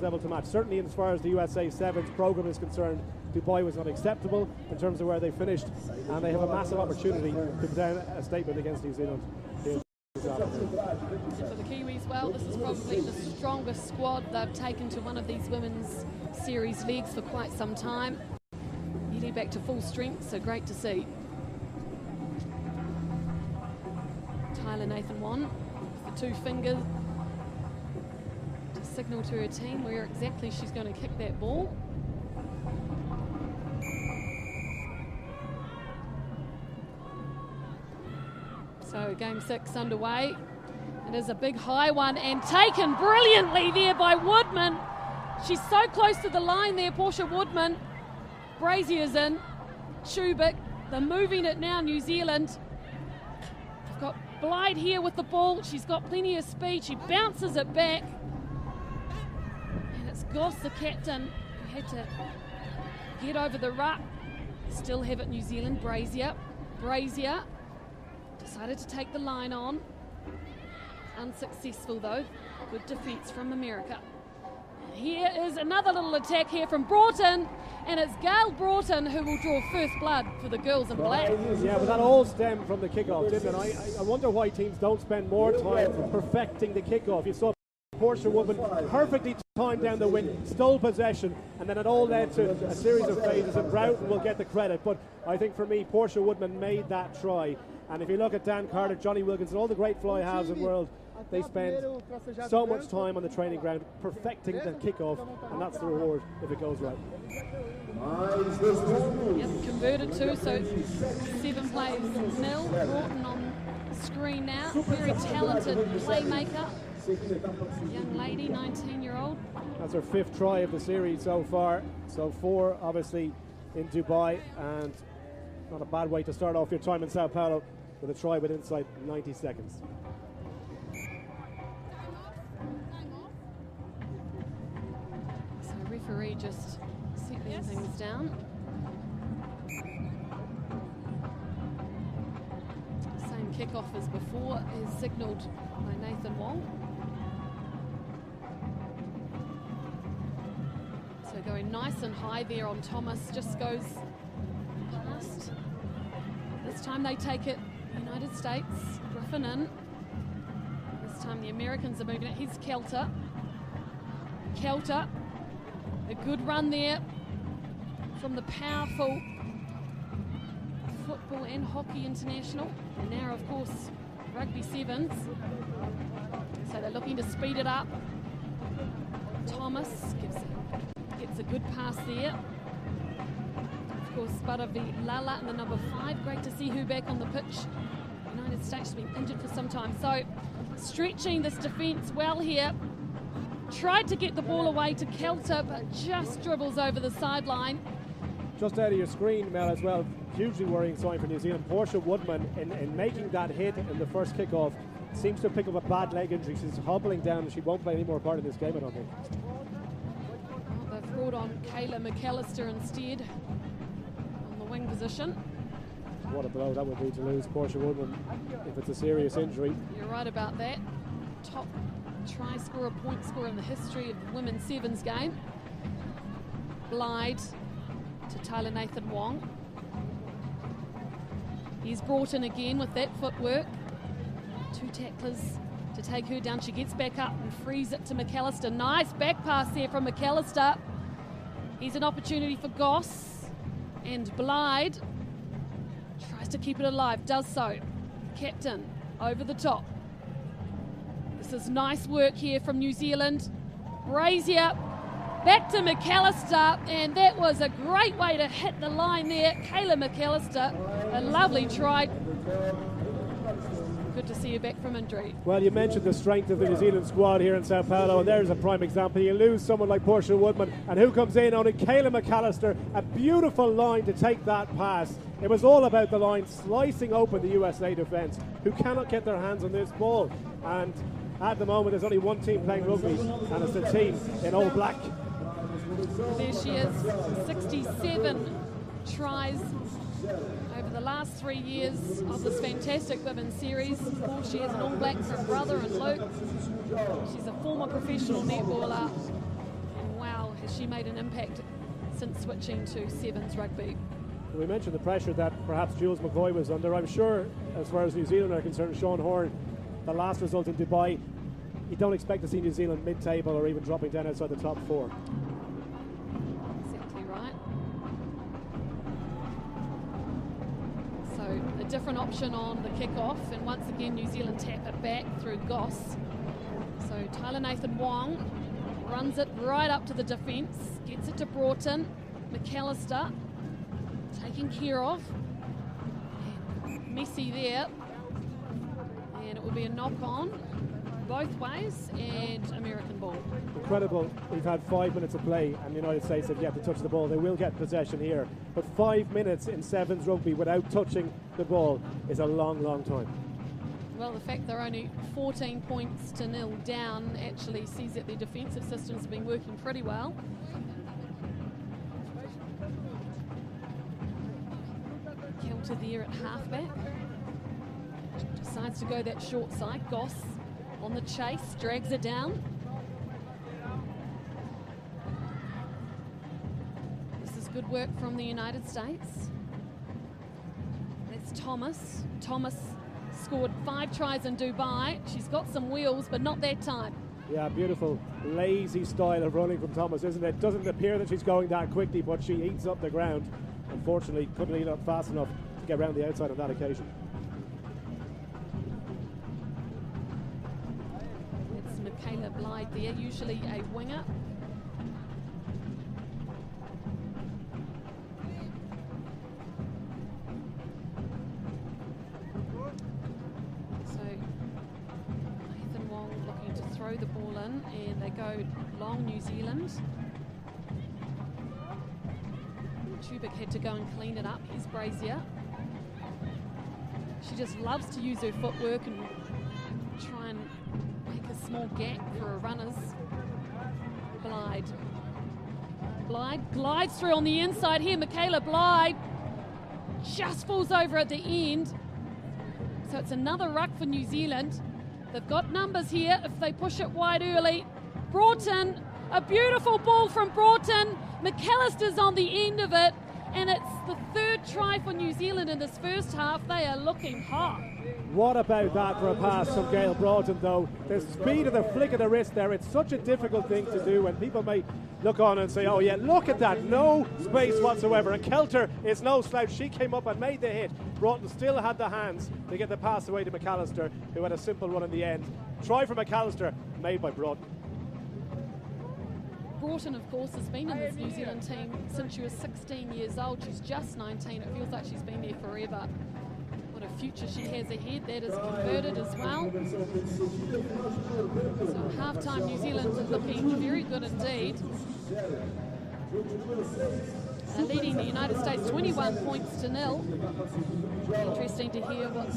level to match. Certainly as far as the USA Sevens program is concerned, Dubai was not acceptable in terms of where they finished, and they have a massive opportunity to put down a statement against New Zealand. For the Kiwis, well, this is probably the strongest squad they've taken to one of these women's series leagues for quite some time. Nearly back to full strength, so great to see. Tyler Nathan won with the 2 fingers to signal to her team where exactly she's going to kick that ball. So game 6 underway. It is a big high one and taken brilliantly there by Woodman. She's so close to the line there, Portia Woodman. Brazier's in. Schubert, they're moving it now, New Zealand. They've got Blyde here with the ball. She's got plenty of speed. She bounces it back. And it's Goss, the captain, who had to get over the ruck. Still have it, New Zealand. Brazier decided to take the line on. Unsuccessful though. Good defence from America. Here is another little attack here from Broughton, and it's Gail Broughton who will draw first blood for the girls in black. Yeah, but that all stemmed from the kickoff, didn't it? I wonder why teams don't spend more time perfecting the kickoff. You saw Portia Woodman perfectly timed down the wing, stole possession, and then it all led to a series of phases, and Broughton will get the credit. But I think for me, Portia Woodman made that try. And if you look at Dan Carter, Johnny Wilkinson, all the great fly halves in the world, they spend so much time on the training ground perfecting the kickoff, and that's the reward if it goes right. Yep, converted too, so 7 plays nil. Broughton on the screen now. Very talented playmaker. Young lady, 19-year-old. That's her 5th try of the series so far. So 4 obviously in Dubai, and not a bad way to start off your time in Sao Paulo with a try within inside 90 seconds. So referee just settling things down. Same kickoff as before is signalled by Nathan Wong. So going nice and high there on Thomas, just goes past. This time they take it, United States, Griffin in. This time the Americans are moving it. Here's Kelter. A good run there from the powerful football and hockey international. And now, of course, rugby sevens. So they're looking to speed it up. Thomas gets a good pass there. Of course, Baravi Lala and the number 5. Great to see her back on the pitch. United States has been injured for some time. So stretching this defence well here. Tried to get the ball away to Kelter, but just dribbles over the sideline. Just out of your screen, Mel, as well, hugely worrying sign for New Zealand. Portia Woodman, in making that hit in the first kickoff, seems to pick up a bad leg injury. She's hobbling down and she won't play any more part in this game, I don't think. Well, they've brought on Kayla McAllister instead on the wing position. What a blow that would be to lose Portia Woodman if it's a serious injury. You're right about that. Top try scorer, point scorer in the history of the women's sevens game. Blyde to Tyler Nathan Wong. He's brought in again with that footwork. 2 tacklers to take her down. She gets back up and frees it to McAllister. Nice back pass there from McAllister. Here's an opportunity for Goss, and Blyde tries to keep it alive, does so. Captain over the top. This is nice work here from New Zealand. Brazier back to McAllister, and that was a great way to hit the line there. Kayla McAllister, a lovely try. Good to see you back from injury. Well, you mentioned the strength of the New Zealand squad here in Sao Paulo, and there's a prime example. You lose someone like Portia Woodman, and who comes in? Only Kayla McAllister. A beautiful line to take that pass. It was all about the line slicing open the USA defence, who cannot get their hands on this ball. And at the moment, there's only one team playing rugby, and it's the team in all black. There she is, 67 tries over the last 3 years of this fantastic women's series. Of course, she has an All Black for her brother and Luke. She's a former professional netballer. she made an impact since switching to Sevens rugby. We mentioned the pressure that perhaps Jules McCoy was under. I'm sure, as far as New Zealand are concerned, Sean Horn, the last result in Dubai, you don't expect to see New Zealand mid-table or even dropping down outside the top 4. Exactly right. So a different option on the kick-off, and once again New Zealand tap it back through Goss. So Tyler Nathan Wong runs it right up to the defence, gets it to Broughton. McAllister taken care of. And Messi there. And it will be a knock-on both ways and American ball. Incredible. We've had 5 minutes of play and the United States have yet to touch the ball. They will get possession here. But 5 minutes in Sevens rugby without touching the ball is a long, long time. Well, the fact they're only 14 points to 0 down actually sees that their defensive systems have been working pretty well. Kelter there at halfback. Decides to go that short side. Goss on the chase, drags it down. This is good work from the United States. That's Thomas. Thomas scored 5 tries in Dubai. She's got some wheels, but not that time. Yeah, beautiful, lazy style of running from Thomas, isn't it? Doesn't appear that she's going that quickly, but she eats up the ground. Unfortunately, couldn't eat up fast enough to get around the outside on that occasion. It's Michaela Blythe there, usually a winger. So Nathan Wong looking to throw the ball in, and they go long New Zealand. Tubic had to go and clean it up. Here's Brazier. She just loves to use her footwork and try and make a small gap for her runners. Blythe glides through on the inside here. Michaela Blythe just falls over at the end. So it's another ruck for New Zealand. They've got numbers here if they push it wide early. Broughton, a beautiful ball from Broughton. McAllister's on the end of it, and it's the 3rd try for New Zealand in this first half. They are looking hot. What about that for a pass from Gail Broughton, though? The speed of the flick of the wrist there, it's such a difficult thing to do, and people may look on and say, oh yeah, look at that, no space whatsoever. And Kelter is no slouch. She came up and made the hit. Broughton still had the hands to get the pass away to McAllister, who had a simple run in the end. Try for McAllister, made by Broughton. Broughton, of course, has been in this New Zealand team since she was 16 years old. She's just 19. It feels like she's been there forever. What a future she has ahead. That is converted as well. So half-time New Zealand is looking very good indeed. Leading the United States 21 points to 0. Interesting to hear what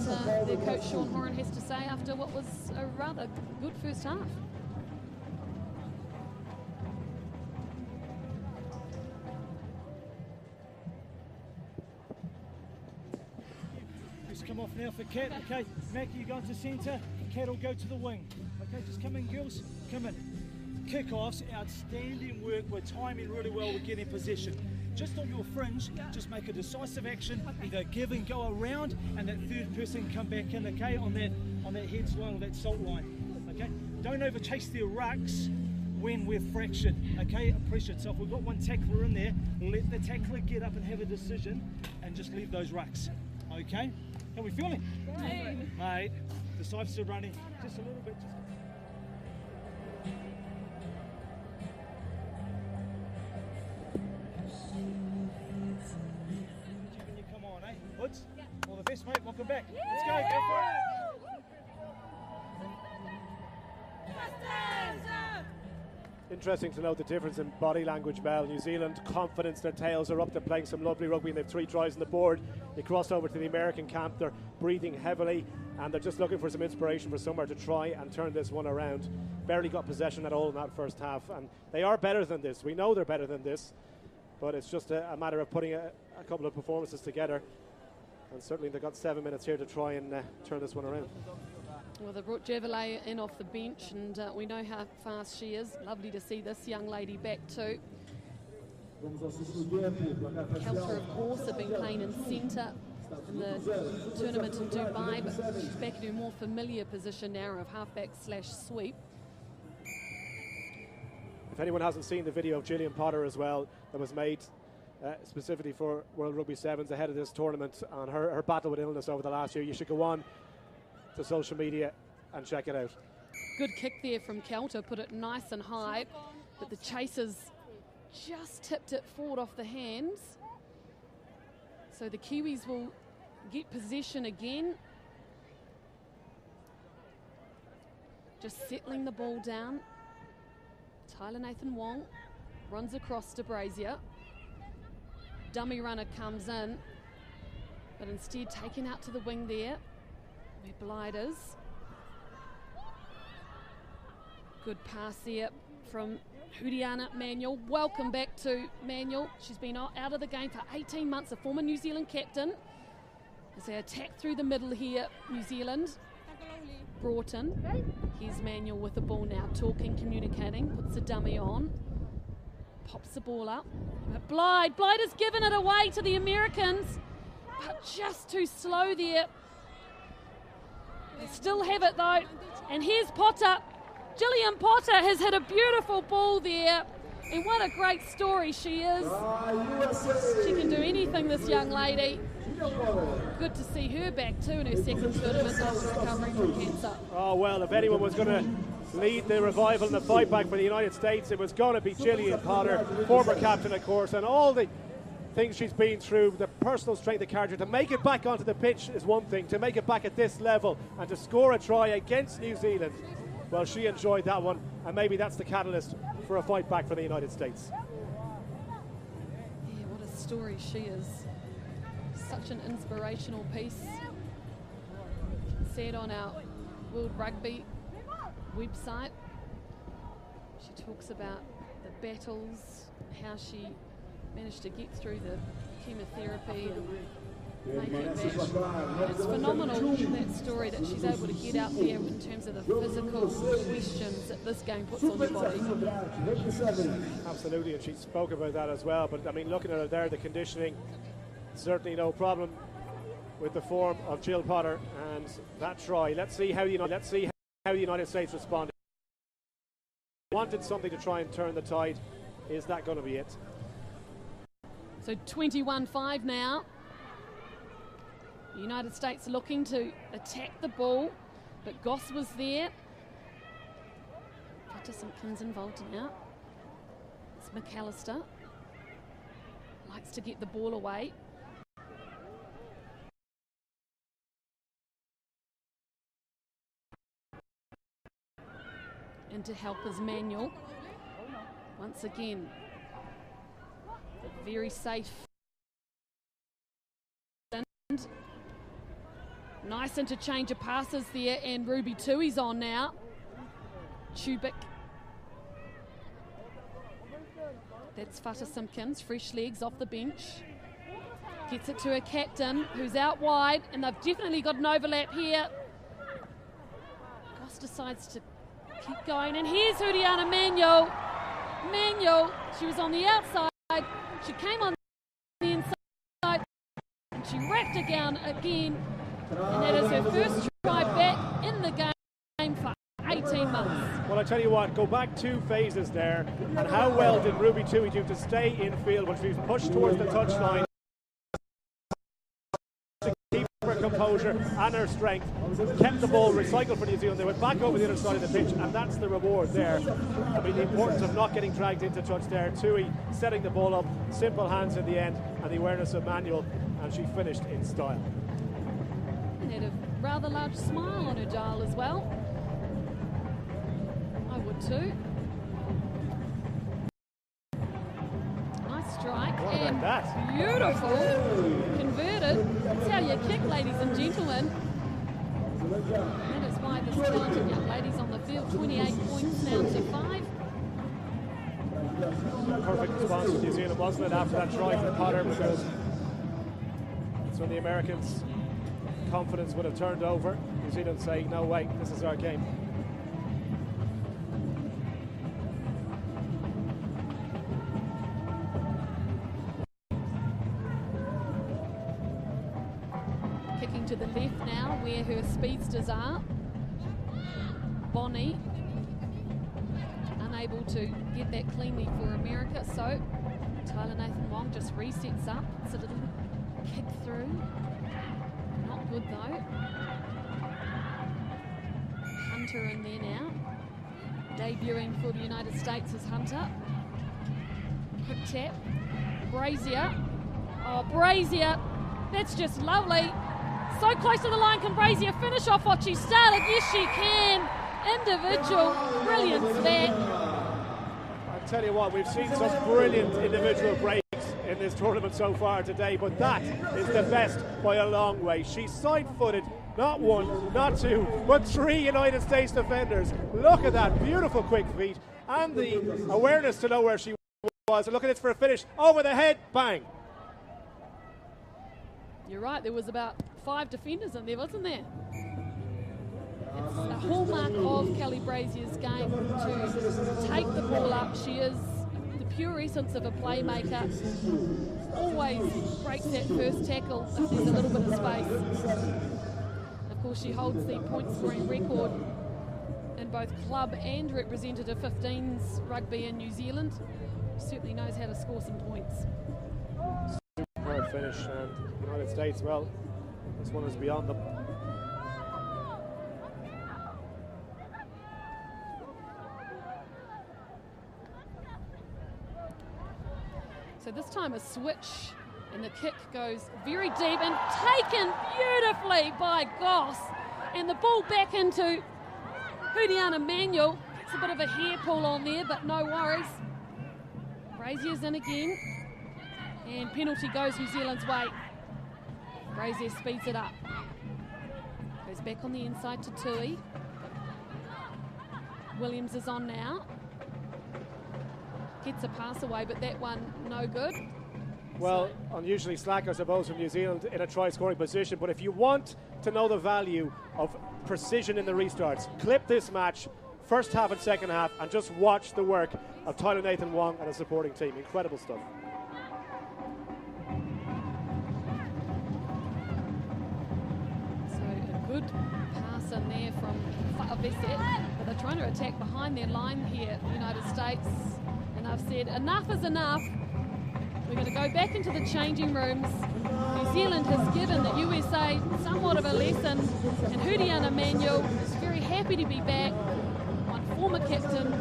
their coach Sean Horan has to say after what was a rather good first half. Come off now for Kat. Okay, Mackie, you go into centre. Kat will go to the wing. Okay, just come in, girls. Come in. Kick-offs, outstanding work. We're timing really well. We're getting possession. Just on your fringe, just make a decisive action. Either give and go around, and that 3rd person come back in. Okay, on that head line or that salt line. Okay, don't over chase their rucks when we're fractured. Okay, appreciate. So if we've got one tackler in there, let the tackler get up and have a decision, and just leave those rucks. Okay. How are we feeling? Mate, the side's still running. Just a little bit. When you come on, eh? Woods? Yeah. All the best, mate. Welcome back. Yeah. Let's go. Go for it. Interesting to note the difference in body language, Mel. New Zealand, confidence, their tails are up. They're playing some lovely rugby and they have 3 tries on the board. They crossed over to the American camp. They're breathing heavily and they're just looking for some inspiration for somewhere to try and turn this one around. Barely got possession at all in that first half, and they are better than this. We know they're better than this, but it's just a matter of putting a couple of performances together. And certainly they've got 7 minutes here to try and turn this one around. Well, they brought Javelay in off the bench, and we know how fast she is. Lovely to see this young lady back too. Kelter, of course, have been playing in centre in the tournament in Dubai, but she's back in her more familiar position now of halfback / sweep. If anyone hasn't seen the video of Gillian Potter as well, that was made specifically for World Rugby Sevens ahead of this tournament, on her battle with illness over the last year, you should go on to social media and check it out. Good kick there from Kelter, put it nice and high, but the chasers just tipped it forward off the hands. So the Kiwis will get possession again. Just settling the ball down. Tyler Nathan Wong runs across to Brazier. Dummy runner comes in, but instead taken out to the wing there, where Blyde is. Good pass there from Juliana Manuel. Welcome back to Manuel. She's been out of the game for 18 months, a former New Zealand captain. As they attack through the middle here, New Zealand. Broughton. Here's Manuel with the ball now, talking, communicating, puts the dummy on. Pops the ball up. But Blyde has given it away to the Americans, but just too slow there. They still have it though. And here's Potter. Gillian Potter has hit a beautiful ball there. And what a great story she is. She can do anything, this young lady. Good to see her back too in her second tournament after recovering from cancer. Oh well, if anyone was going to lead the revival and the fight back for the United States, it was going to be Gillian Potter, former captain of course, and all the things she's been through, the personal strength of character. To make it back onto the pitch is one thing, to make it back at this level and to score a try against New Zealand, well, she enjoyed that one, and maybe that's the catalyst for a fight back for the United States. Yeah, what a story she is. Such an inspirational piece. See it on our World Rugby website. She talks about the battles, how she managed to get through the chemotherapy and make it back. It's phenomenal, that story, that she's able to get out there in terms of the physical questions that this game puts on your body. Absolutely, and she spoke about that as well. But I mean, looking at her there, the conditioning, certainly no problem with the form of Jill Potter and that try. Let's see how the United States responded. Wanted something to try and turn the tide. Is that going to be it? So 21-5 now. The United States looking to attack the ball, but Goss was there. Peter Simpkins involved now. It's McAllister. Likes to get the ball away. And to help is Manuel. Once again, a very safe. Nice interchange of passes there, and Ruby Tui's on now. Tubic. That's Fata Simpkins, fresh legs off the bench. Gets it to her captain, who's out wide, and they've definitely got an overlap here. Goss decides to keep going, and here's Juliana Manuel. Manuel, she was on the outside, she came on the inside, and she racked it down again, and that is her first try back in the game for 18 months. Well, I tell you what, go back 2 phases there, and how well did Ruby Tui do to stay in field when she was pushed towards the touchline, to keep her composure and her strength, kept the ball recycled for New Zealand. They went back over the other side of the pitch, and that's the reward there. I mean, the importance of not getting dragged into touch there. Tui setting the ball up, simple hands in the end, and the awareness of Manuel, and she finished in style. And had a rather large smile on her dial as well. I would too. Nice strike, What and about that? beautiful, converted. That's how you kick, ladies and gentlemen. That is why this talented young lady's on the field. 28 points now to 5. Perfect response from New Zealand, wasn't it, after that try from Potter, because it's when the Americans' confidence would have turned over. New Zealand saying, no way, this is our game. Kicking to the left now, where her speedsters are. Bonnie unable to get that cleanly for America, so Tyler Nathan Wong just resets up. It's a little kick through. Not good though. Hunter in there now. Debuting for the United States is Hunter. Quick tap. Brazier. Oh, Brazier. That's just lovely. So close to the line. Can Brazier finish off what she started? Yes, she can. Individual brilliance there. I'll tell you what, we've seen some brilliant individual breaks in this tournament so far today, but that is the best by a long way. She's side-footed, not one, not two, but three United States defenders. Look at that, beautiful quick feet, and the awareness to know where she was. And look at this for a finish, over the head, bang. You're right, there was about 5 defenders in there, wasn't there? It's a hallmark of Kelly Brazier's game to take the ball up. She is the pure essence of a playmaker. Always breaks that first tackle if there's a little bit of space. Of course, she holds the point scoring record in both club and representative 15s rugby in New Zealand. She certainly knows how to score some points. Superb finish, and the United States, well, this one is beyond them. So this time a switch, and the kick goes very deep and taken beautifully by Goss. And the ball back into Hudiana Manuel. It's a bit of a hair pull on there, but no worries. Brazier's in again. And penalty goes New Zealand's way. Brazier speeds it up. Goes back on the inside to Tui. Williams is on now. Gets a pass away, but that one no good. Well, unusually slack, I suppose, from New Zealand in a try-scoring position. But if you want to know the value of precision in the restarts, clip this match, first half and second half, and just watch the work of Tyler Nathan Wong and his supporting team. Incredible stuff. So a good pass in there from Fa'aveset, but they're trying to attack behind their line here, the United States. And I've said enough is enough. We're going to go back into the changing rooms. New Zealand has given the USA somewhat of a lesson, and Hudiana Manuel is very happy to be back. One former captain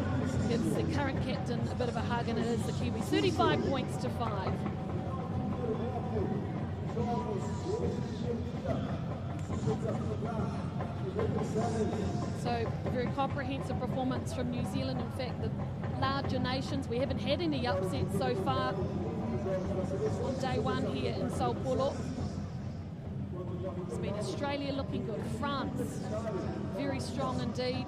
gives the current captain a bit of a hug, and it is the Kiwis. 35 points to 5. So a very comprehensive performance from New Zealand. In fact, the larger nations, we haven't had any upsets so far on day one here in Sao Paulo. It's been Australia looking good, France very strong indeed.